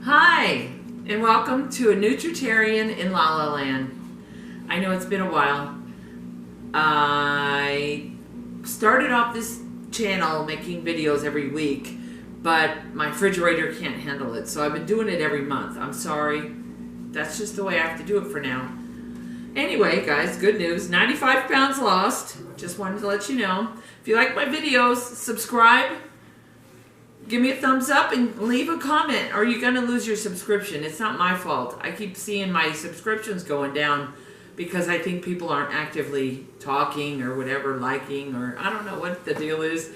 Hi, and welcome to a Nutritarian in La La Land. I know it's been a while. I started off this channel making videos every week, but my refrigerator can't handle it, so I've been doing it every month. I'm sorry. That's just the way I have to do it for now. Anyway, guys, good news. 95 pounds lost. Just wanted to let you know. If you like my videos, subscribe. Give me a thumbs up and leave a comment, or you're going to lose your subscription. It's not my fault. I keep seeing my subscriptions going down because I think people aren't actively talking or whatever, liking, or I don't know what the deal is.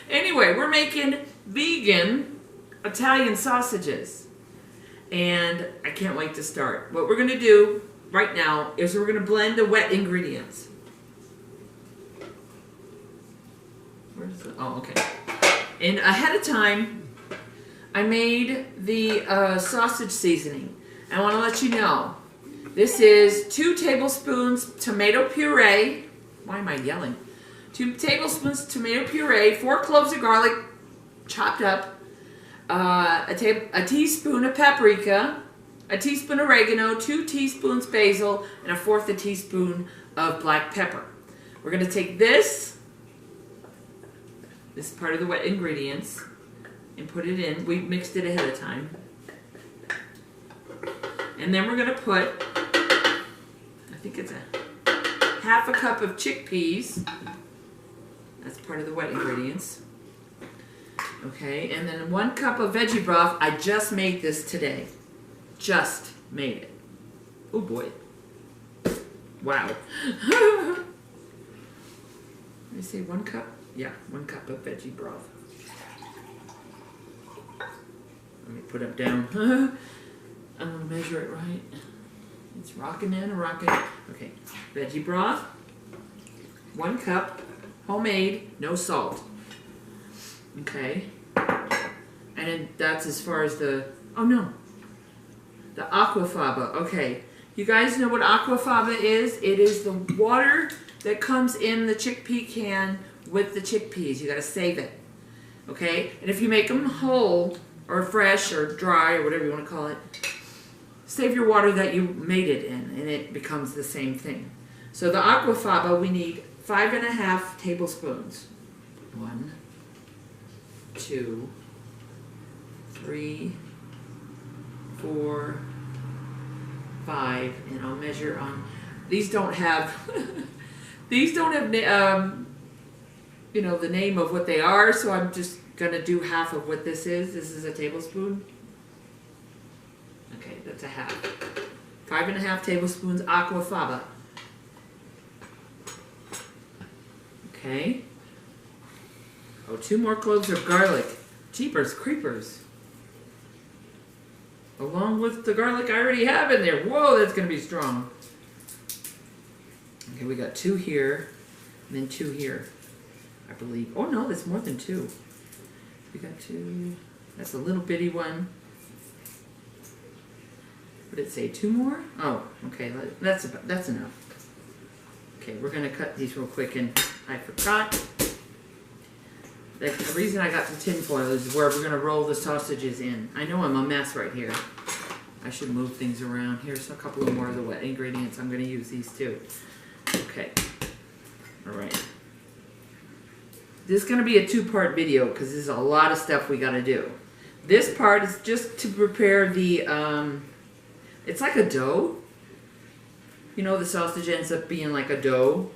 Anyway, we're making vegan Italian sausages. And I can't wait to start. What we're going to do right now is we're going to blend the wet ingredients. Where's the, oh, okay. And ahead of time, I made the sausage seasoning. I want to let you know, this is 2 tablespoons tomato puree. Why am I yelling? 2 tablespoons tomato puree, 4 cloves of garlic chopped up, a teaspoon of paprika, a teaspoon of oregano, 2 teaspoons basil, and 1/4 teaspoon of black pepper. We're going to take this is part of the wet ingredients, and put it in. We mixed it ahead of time. And then we're going to put, I think it's a 1/2 cup of chickpeas. That's part of the wet ingredients. Okay, and then 1 cup of veggie broth. I just made this today. Just made it. Oh boy. Wow. Let me say 1 cup. Yeah, 1 cup of veggie broth. Let me put it down. I'm going to measure it right. It's rocking in and rocking. Okay, veggie broth. 1 cup. Homemade, no salt. Okay. And then that's as far as the, oh no. The aquafaba. Okay. You guys know what aquafaba is? It is the water that comes in the chickpea can with the chickpeas. You got to save it. Okay? And if you make them whole or fresh or dry or whatever you want to call it, save your water that you made it in and it becomes the same thing. So the aquafaba, we need 5½ tablespoons. 1, 2, 3, 4, 5, and I'll measure on. These don't have you know, the name of what they are, so I'm just gonna do half of what this is. This is a tablespoon. Okay, that's a half. 5½ tablespoons aquafaba. Okay. Oh, 2 more cloves of garlic. Jeepers creepers. Along with the garlic I already have in there. Whoa, that's going to be strong. Okay, we got 2 here, and then 2 here, I believe. Oh, no, that's more than 2. We got 2. That's a little bitty one. What did it say, 2 more? Oh, okay, that's enough. Okay, we're going to cut these real quick, and I forgot. The reason I got the tin foil is where we're going to roll the sausages in. I know I'm a mess right here. I should move things around. Here's a couple of more of the wet ingredients. I'm going to use these too. Okay. All right. This is going to be a 2-part video because there's a lot of stuff we got to do. This part is just to prepare the, it's like a dough. You know, the sausage ends up being like a dough.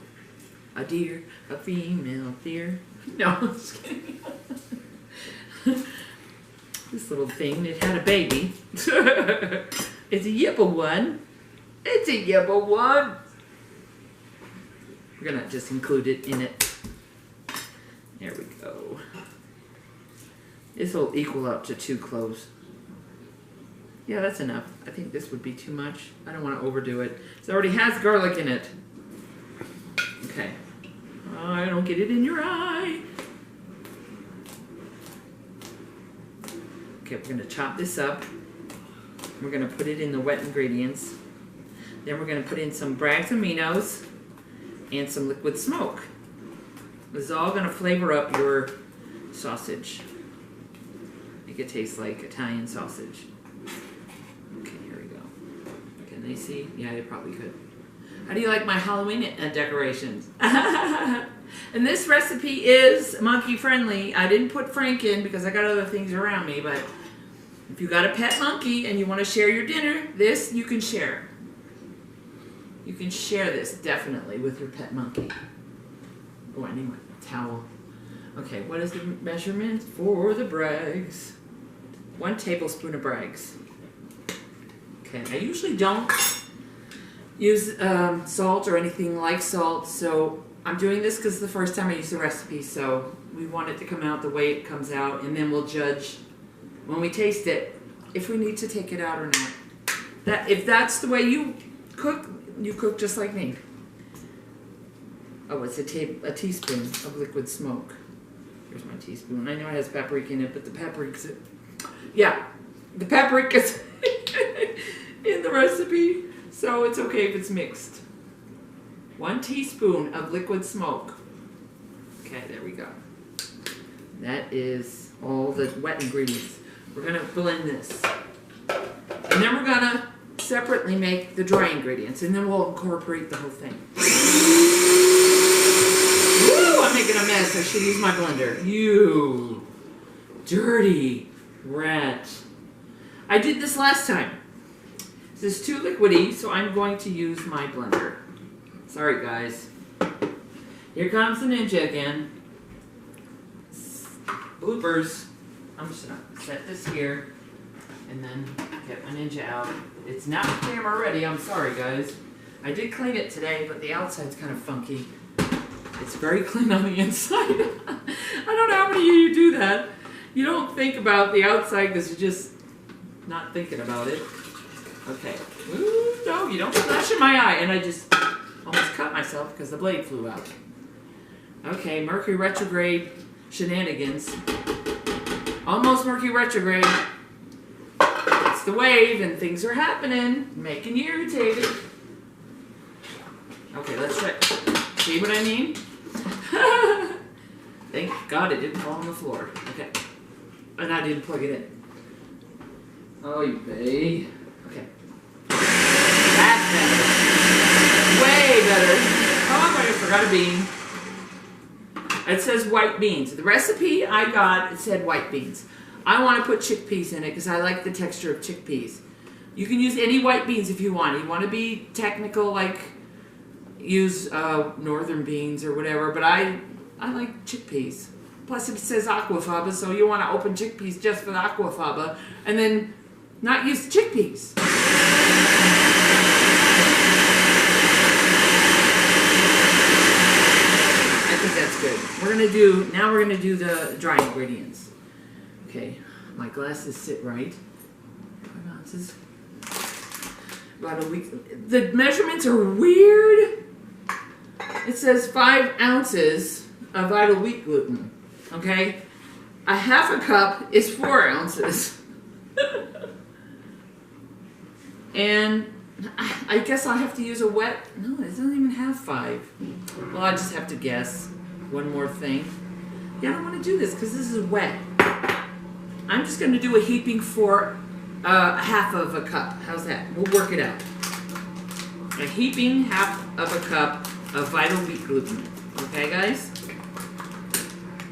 A deer, a female deer. No, I'm just kidding. This little thing, it had a baby. It's a yibble one. It's a yibble one. We're gonna just include it in it. There we go. This will equal up to 2 cloves. Yeah, that's enough. I think this would be too much. I don't want to overdo it. It already has garlic in it. Okay. I don't get it in your eye. Okay, we're going to chop this up. We're going to put it in the wet ingredients. Then we're going to put in some Bragg's aminos and some liquid smoke. This is all going to flavor up your sausage. think it tastes like Italian sausage. Okay, here we go. Can they see? Yeah, they probably could. How do you like my Halloween decorations? And this recipe is monkey friendly. I didn't put Frank in because I got other things around me, but if you got a pet monkey and you want to share your dinner, this you can share. You can share this definitely with your pet monkey. Oh, I need my towel. Okay, what is the measurement for the Braggs? 1 tablespoon of Braggs. Okay, I usually don't use salt or anything like salt, so I'm doing this because it's the first time I use the recipe, so we want it to come out the way it comes out, and then we'll judge when we taste it if we need to take it out or not. If that's the way you cook just like me. Oh, it's a teaspoon of liquid smoke. Here's my teaspoon. I know it has paprika in it, but the paprika's in the recipe, so it's okay if it's mixed. 1 teaspoon of liquid smoke. Okay, there we go. That is all the wet ingredients. We're gonna blend this. And then we're gonna separately make the dry ingredients, and then we'll incorporate the whole thing. Woo, I'm making a mess. I should use my blender. You dirty rat. I did this last time. This is too liquidy, so I'm going to use my blender. Sorry, guys. Here comes the ninja again. Bloopers. I'm just gonna set this here and then get my ninja out. It's not camera ready. I'm sorry, guys. I did clean it today, but the outside's kind of funky. It's very clean on the inside. I don't know how many of you do that. You don't think about the outside because you're just not thinking about it. Okay. Ooh, no, you don't flash in my eye. And I just almost cut myself because the blade flew out. Okay, Mercury retrograde shenanigans. Almost Mercury retrograde. It's the wave and things are happening, making you irritated. Okay, let's try. See what I mean? Thank God it didn't fall on the floor. Okay. And I didn't plug it in. Oh, you babe. Okay. That's better. Way better. Oh, I forgot a bean. It says white beans. The recipe I got, it said white beans. I want to put chickpeas in it because I like the texture of chickpeas. You can use any white beans if you want. You want to be technical, like use northern beans or whatever, but I like chickpeas. Plus it says aquafaba, so you want to open chickpeas just for the aquafaba and then not use chickpeas. I think that's good. Now we're gonna do the dry ingredients. Okay, my glasses sit right. 5 ounces. About a week. The measurements are weird. It says 5 ounces of vital wheat gluten. Okay, a half a cup is 4 ounces. And I guess I'll have to use a wet. No, it doesn't even have 5. Well, I just have to guess. One more thing. Yeah, I don't want to do this because this is wet. I'm just going to do a heaping for half of a cup. How's that? We'll work it out. A heaping half of a cup of vital wheat gluten. Okay, guys?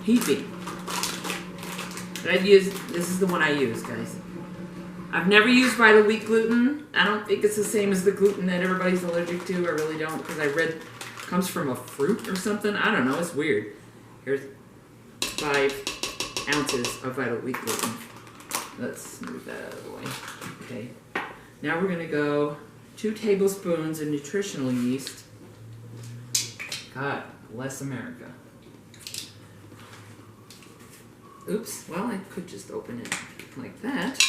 Heaping. This is the one I use, guys. I've never used vital wheat gluten. I don't think it's the same as the gluten that everybody's allergic to. I really don't, because I read it comes from a fruit or something. I don't know. It's weird. Here's 5 ounces of vital wheat gluten. Let's move that out of the way. Okay. Now we're going to go 2 tablespoons of nutritional yeast. God bless America. Oops. Well, I could just open it like that.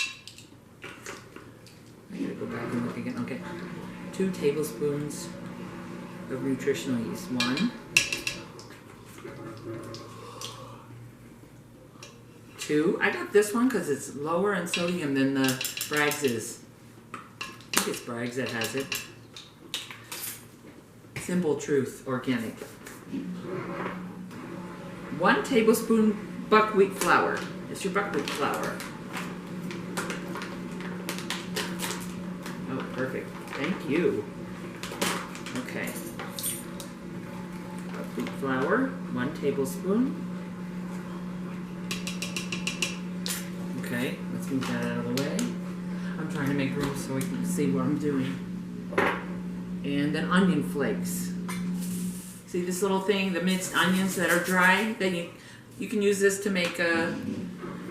I gotta go back and look again. Okay. 2 tablespoons of nutritional yeast. 1. 2. I got this one because it's lower in sodium than the Bragg's is. I think it's Bragg's that has it. Simple Truth Organic. 1 tablespoon buckwheat flour. It's your buckwheat flour. perfect. Thank you. Okay. Wheat flour, 1 tablespoon. Okay, let's move that out of the way. I'm trying to make room so we can see what I'm doing. And then onion flakes. See this little thing, the minced onions that are dry? Then you can use this to make a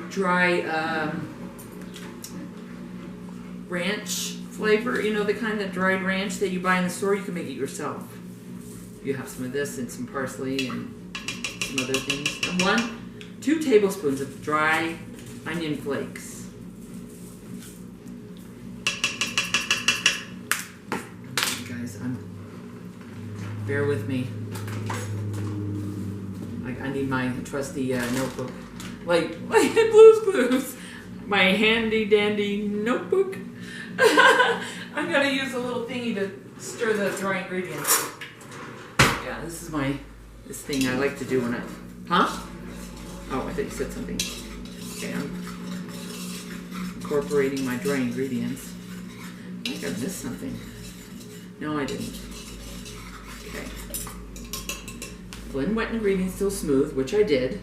dry ranch flavor. You know, the kind of dried ranch that you buy in the store, you can make it yourself. You have some of this and some parsley and some other things. And 2 tablespoons of dry onion flakes. Guys, bear with me. I need my trusty notebook. Like Blue's Clues. My handy dandy notebook. I'm gonna use a little thingy to stir the dry ingredients. Yeah, this is this thing I like to do when huh? Oh, I thought you said something. Okay, I'm incorporating my dry ingredients. I think I missed something. No, I didn't. Okay. Blend wet ingredients till smooth, which I did.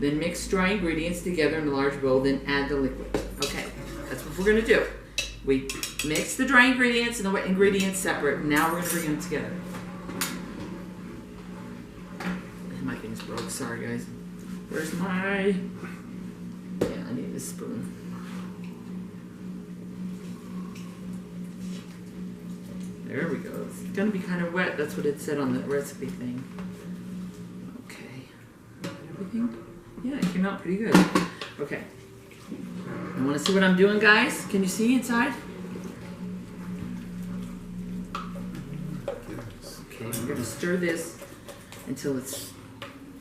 Then mix dry ingredients together in a large bowl, then add the liquid. Okay, that's what we're gonna do. We mix the dry ingredients and the wet ingredients separate. Now we're gonna bring them together. My thing's broke, sorry guys. Where's my... Yeah, I need a spoon. There we go. It's gonna be kind of wet. That's what it said on the recipe thing. Okay. Everything? Yeah, it came out pretty good. Okay. You want to see what I'm doing, guys? Can you see inside? Okay, we're going to stir this until it's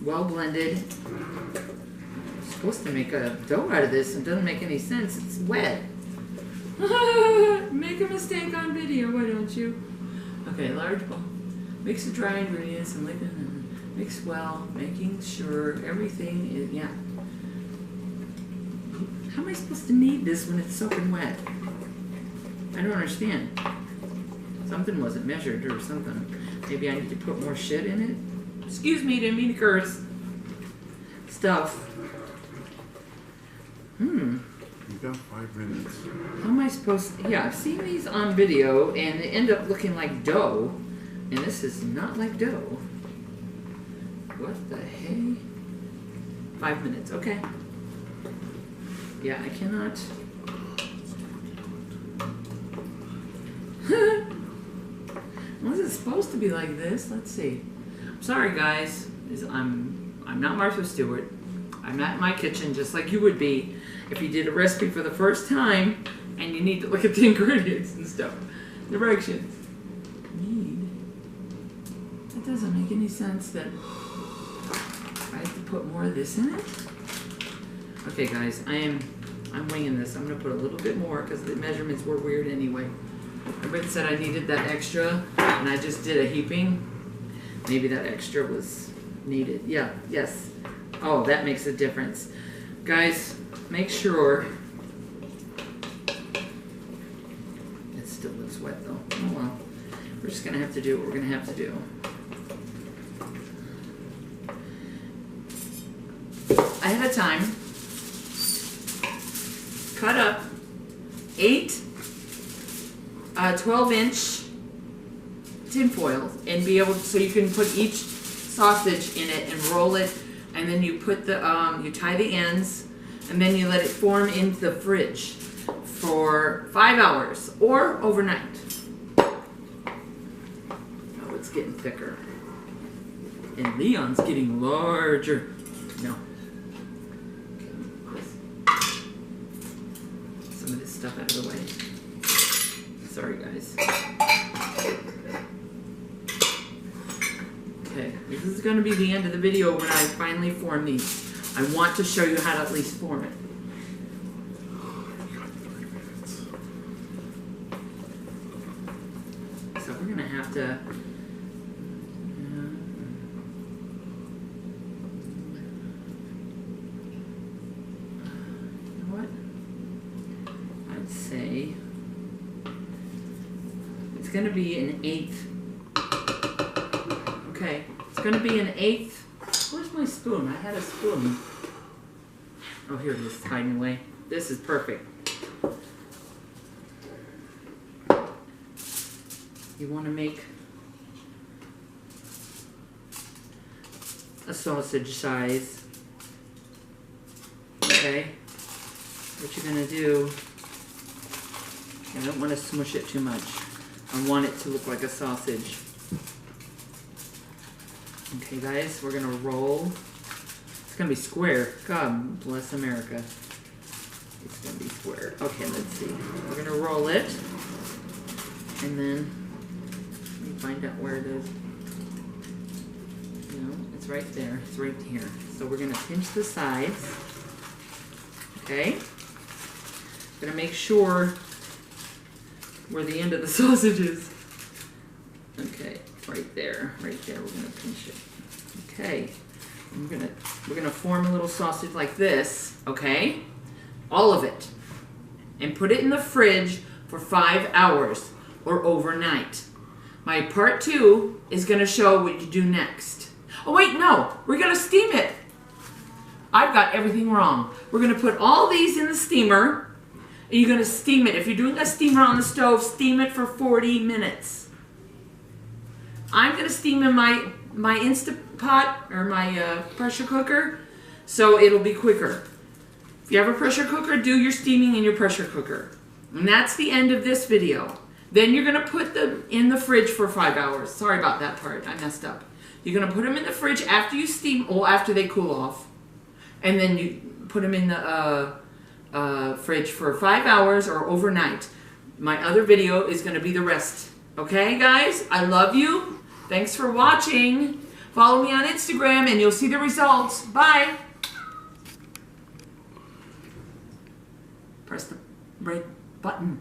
well blended. I'm supposed to make a dough out of this. It doesn't make any sense. It's wet. Make a mistake on video, why don't you? Okay, large bowl. Mix the dry ingredients and liquid. Mix well, making sure everything is, yeah. How am I supposed to knead this when it's soaking wet? I don't understand. Something wasn't measured or something. Maybe I need to put more shit in it? Excuse me, didn't mean to curse. Stuff. You got 5 minutes. How am I supposed to, yeah, I've seen these on video and they end up looking like dough. And this is not like dough. What the hey? 5 minutes, okay. Yeah, I cannot. Was it supposed to be like this? Let's see. I'm sorry guys. I'm not Martha Stewart. I'm not in my kitchen just like you would be if you did a recipe for the first time and you need to look at the ingredients and stuff. Directions. That doesn't make any sense that I have to put more of this in it. Okay guys, I'm winging this. I'm gonna put a little bit more because the measurements were weird anyway. Everybody said I needed that extra and I just did a heaping. Maybe that extra was needed. Yeah, yes. Oh, that makes a difference. Guys, make sure. It still looks wet though. Oh well. We're just gonna have to do what we're gonna have to do. Ahead of time, cut up 8 12-inch tin foils and be able to, so you can put each sausage in it and roll it, and then you put the you tie the ends and then you let it form into the fridge for 5 hours or overnight. Oh, it's getting thicker and Leon's getting larger. No. Stuff out of the way. Sorry guys. Okay, this is going to be the end of the video when I finally form these. I want to show you how to at least form it. So we're going to have to say It's going to be an 1/8. Okay, it's going to be an 1/8. Where's my spoon? I had a spoon. Oh, here it is, it's hiding away. This is perfect. You want to make a sausage size. Okay? What you're going to do, I don't want to smush it too much. I want it to look like a sausage. Okay, guys, we're going to roll. It's going to be square. God bless America. It's going to be square. Okay, let's see. We're going to roll it. And then, let me find out where it is. No, it's right there. It's right here. So we're going to pinch the sides. Okay? I'm going to make sure where the end of the sausage is. Okay, right there. Right there. We're going to pinch it. Okay. We're gonna form a little sausage like this, okay? All of it. And put it in the fridge for 5 hours or overnight. My part 2 is gonna show what you do next. Oh wait, no, we're gonna steam it. I've got everything wrong. We're gonna put all these in the steamer and you're gonna steam it. If you're doing a steamer on the stove, steam it for 40 minutes. I'm gonna steam in my Instapot or my pressure cooker, so it'll be quicker. If you have a pressure cooker, do your steaming in your pressure cooker. And that's the end of this video. Then you're gonna put them in the fridge for 5 hours. Sorry about that part, I messed up. You're gonna put them in the fridge after you steam, or after they cool off. And then you put them in the fridge for 5 hours or overnight. My other video is gonna be the rest. Okay, guys? I love you. Thanks for watching. Follow me on Instagram and you'll see the results. Bye. Press the red button.